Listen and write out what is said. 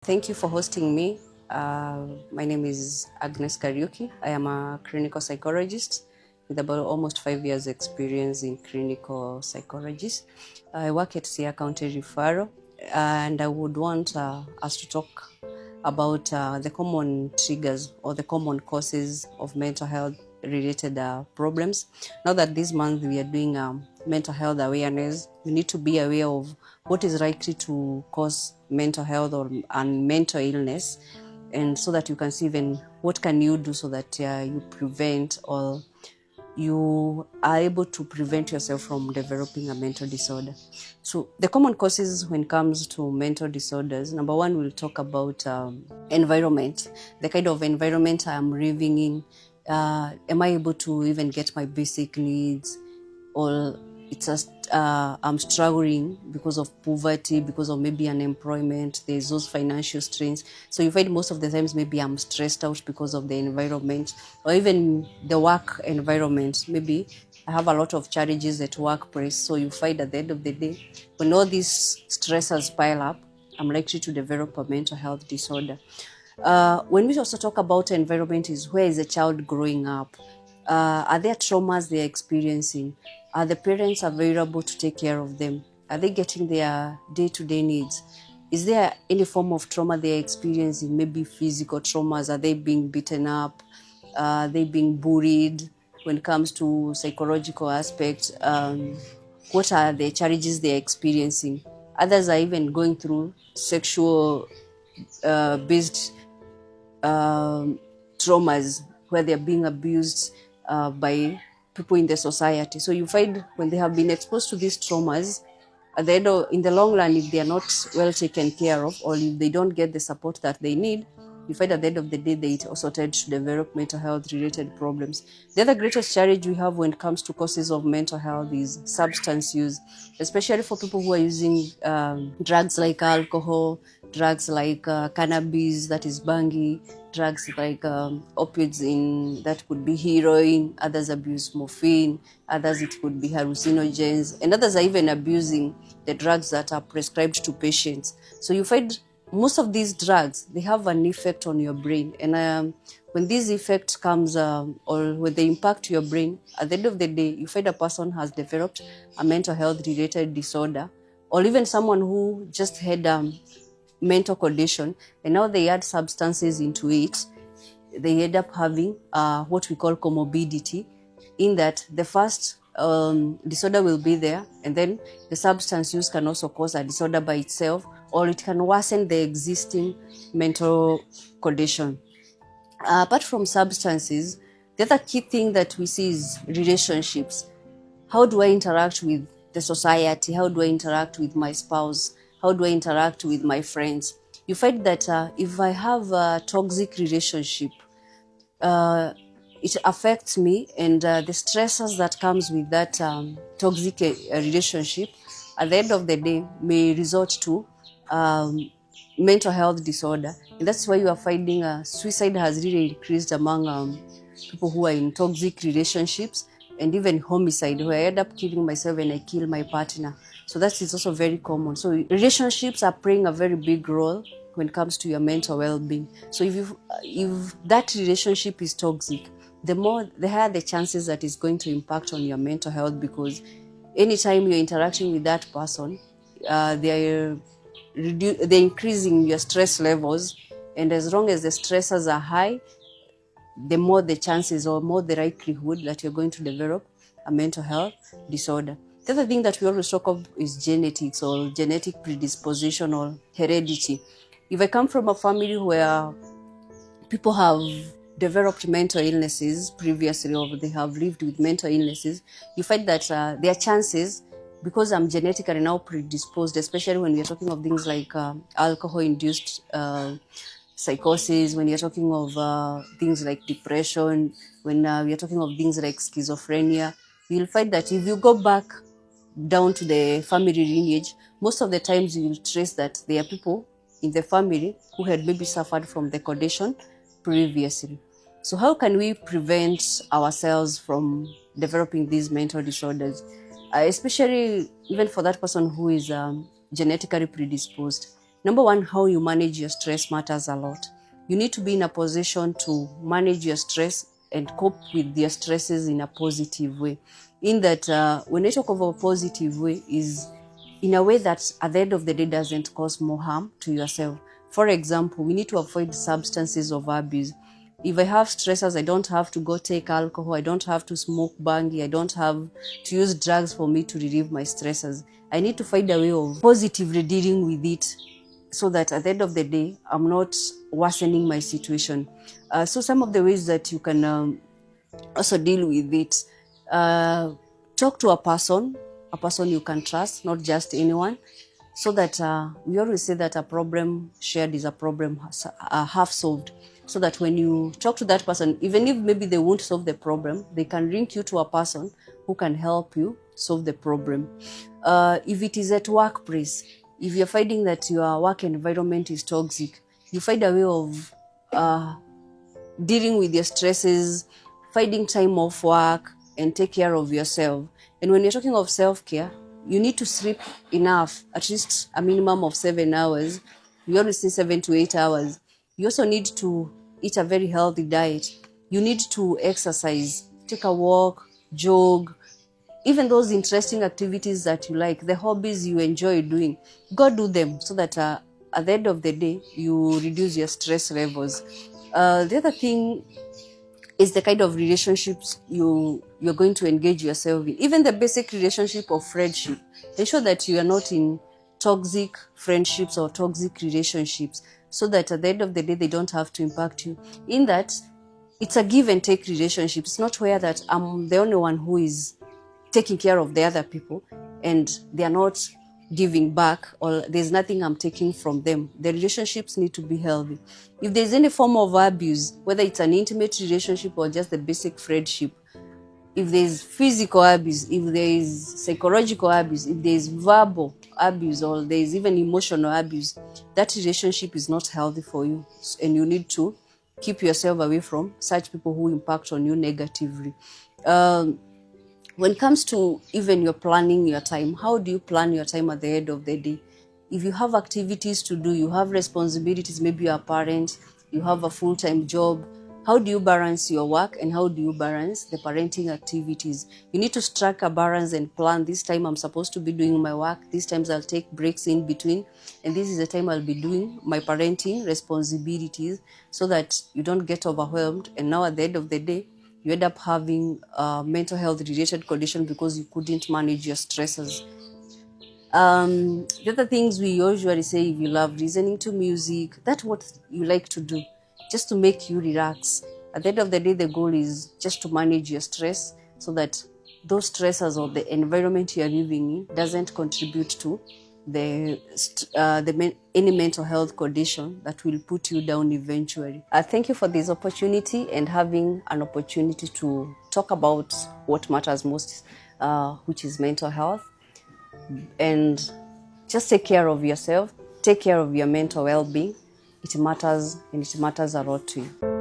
Thank you for hosting me. My name is Agnes Kariuki. I am a clinical psychologist with about almost 5 years experience in clinical psychology. I work at Sia County Referral, and I would want us to talk about the common triggers or the common causes of mental health related problems. Now that this month we are doing mental health awareness, you need to be aware of what is likely to cause mental health and mental illness, and so that you can see even what can you do so that you prevent or you are able to prevent yourself from developing a mental disorder. So the common causes when it comes to mental disorders, number one, we'll talk about environment, the kind of environment I'm living in. Am I able to even get my basic needs, or it's just I'm struggling because of poverty, because of maybe unemployment, there's those financial strains. So you find most of the times maybe I'm stressed out because of the environment, or even the work environment. Maybe I have a lot of challenges at workplace, so you find at the end of the day, when all these stressors pile up, I'm likely to develop a mental health disorder. When we also talk about environment, is where is the child growing up? Are there traumas they're experiencing? Are the parents available to take care of them? Are they getting their day-to-day needs? Is there any form of trauma they're experiencing? Maybe physical traumas. Are they being beaten up? Are they being bullied? When it comes to psychological aspects, what are the challenges they're experiencing? Others are even going through sexual based traumas where they're being abused by people in the society. So you find when they have been exposed to these traumas, at the end of, in the long run, if they are not well taken care of, or if they don't get the support that they need, you find at the end of the day they also tend to develop mental health related problems. The other greatest challenge we have when it comes to causes of mental health is substance use, especially for people who are using drugs like alcohol, drugs like cannabis, that is bangi, drugs like opioids, in that could be heroin, others abuse morphine, others it could be hallucinogens, and others are even abusing the drugs that are prescribed to patients. So you find most of these drugs, they have an effect on your brain, and when this effect comes or when they impact your brain, at the end of the day, you find a person has developed a mental health related disorder, or even someone who just had mental condition and now they add substances into it. They end up having what we call comorbidity, in that the first disorder will be there, and then the substance use can also cause a disorder by itself, or it can worsen the existing mental condition. Apart from substances, the other key thing that we see is relationships. How do I interact with the society? How do I interact with my spouse? How do I interact with my friends? You find that if I have a toxic relationship, it affects me, and the stresses that comes with that toxic relationship, at the end of the day, may result to mental health disorder. And that's why you are finding suicide has really increased among people who are in toxic relationships, and even homicide, where I end up killing myself and I kill my partner. So that is also very common. So relationships are playing a very big role when it comes to your mental well-being. So if that relationship is toxic, the higher the chances that it's going to impact on your mental health, because anytime you're interacting with that person, they're increasing your stress levels, and as long as the stresses are high, the more the chances or more the likelihood that you're going to develop a mental health disorder. The other thing that we always talk of is genetics, or genetic predisposition, or heredity. If I come from a family where people have developed mental illnesses previously, or they have lived with mental illnesses, you find that their chances, because I'm genetically now predisposed, especially when we're talking of things like alcohol-induced psychosis, when you're talking of things like depression, when we're talking of things like schizophrenia, you'll find that if you go back down to the family lineage, most of the times you'll trace that there are people in the family who had maybe suffered from the condition previously. So how can we prevent ourselves from developing these mental disorders, especially even for that person who is genetically predisposed? Number one, how you manage your stress matters a lot. You need to be in a position to manage your stress and cope with your stresses in a positive way. In that, when I talk of a positive way, is in a way that at the end of the day doesn't cause more harm to yourself. For example, we need to avoid substances of abuse. If I have stressors, I don't have to go take alcohol, I don't have to smoke bangi, I don't have to use drugs for me to relieve my stressors. I need to find a way of positively dealing with it so that at the end of the day, I'm not worsening my situation. So some of the ways that you can also deal with it, talk to a person you can trust, not just anyone, so that we always say that a problem shared is a problem half solved. So that when you talk to that person, even if maybe they won't solve the problem, they can link you to a person who can help you solve the problem. If it is at workplace, if you're finding that your work environment is toxic, you find a way of dealing with your stresses, finding time off work, and take care of yourself. And when you're talking of self-care, you need to sleep enough, at least a minimum of 7 hours. We always say 7 to 8 hours. You also need to eat a very healthy diet. You need to exercise, take a walk, jog, even those interesting activities that you like, the hobbies you enjoy doing, go do them so that at the end of the day, you reduce your stress levels. The other thing is the kind of relationships you're going to engage yourself in. Even the basic relationship of friendship. Ensure that you are not in toxic friendships or toxic relationships so that at the end of the day, they don't have to impact you. In that, it's a give and take relationship. It's not where that I'm the only one who is taking care of the other people and they are not giving back, or there's nothing I'm taking from them. The relationships need to be healthy. If there's any form of abuse, whether it's an intimate relationship or just the basic friendship, if there's physical abuse, if there is psychological abuse, if there is verbal abuse, or there is even emotional abuse, that relationship is not healthy for you, and you need to keep yourself away from such people who impact on you negatively. When it comes to even you're planning your time, how do you plan your time at the end of the day? If you have activities to do, you have responsibilities, maybe you're a parent, you have a full-time job, how do you balance your work and how do you balance the parenting activities? You need to strike a balance and plan. This time I'm supposed to be doing my work. These times I'll take breaks in between. And this is the time I'll be doing my parenting responsibilities so that you don't get overwhelmed. And now at the end of the day, you end up having a mental health related condition because you couldn't manage your stresses. The other things we usually say, if you love listening to music, that's what you like to do, just to make you relax. At the end of the day, the goal is just to manage your stress so that those stressors or the environment you are living in doesn't contribute to any mental health condition that will put you down eventually. Thank you for this opportunity and having an opportunity to talk about what matters most, which is mental health. And just take care of yourself, take care of your mental well-being. It matters, and it matters a lot to you.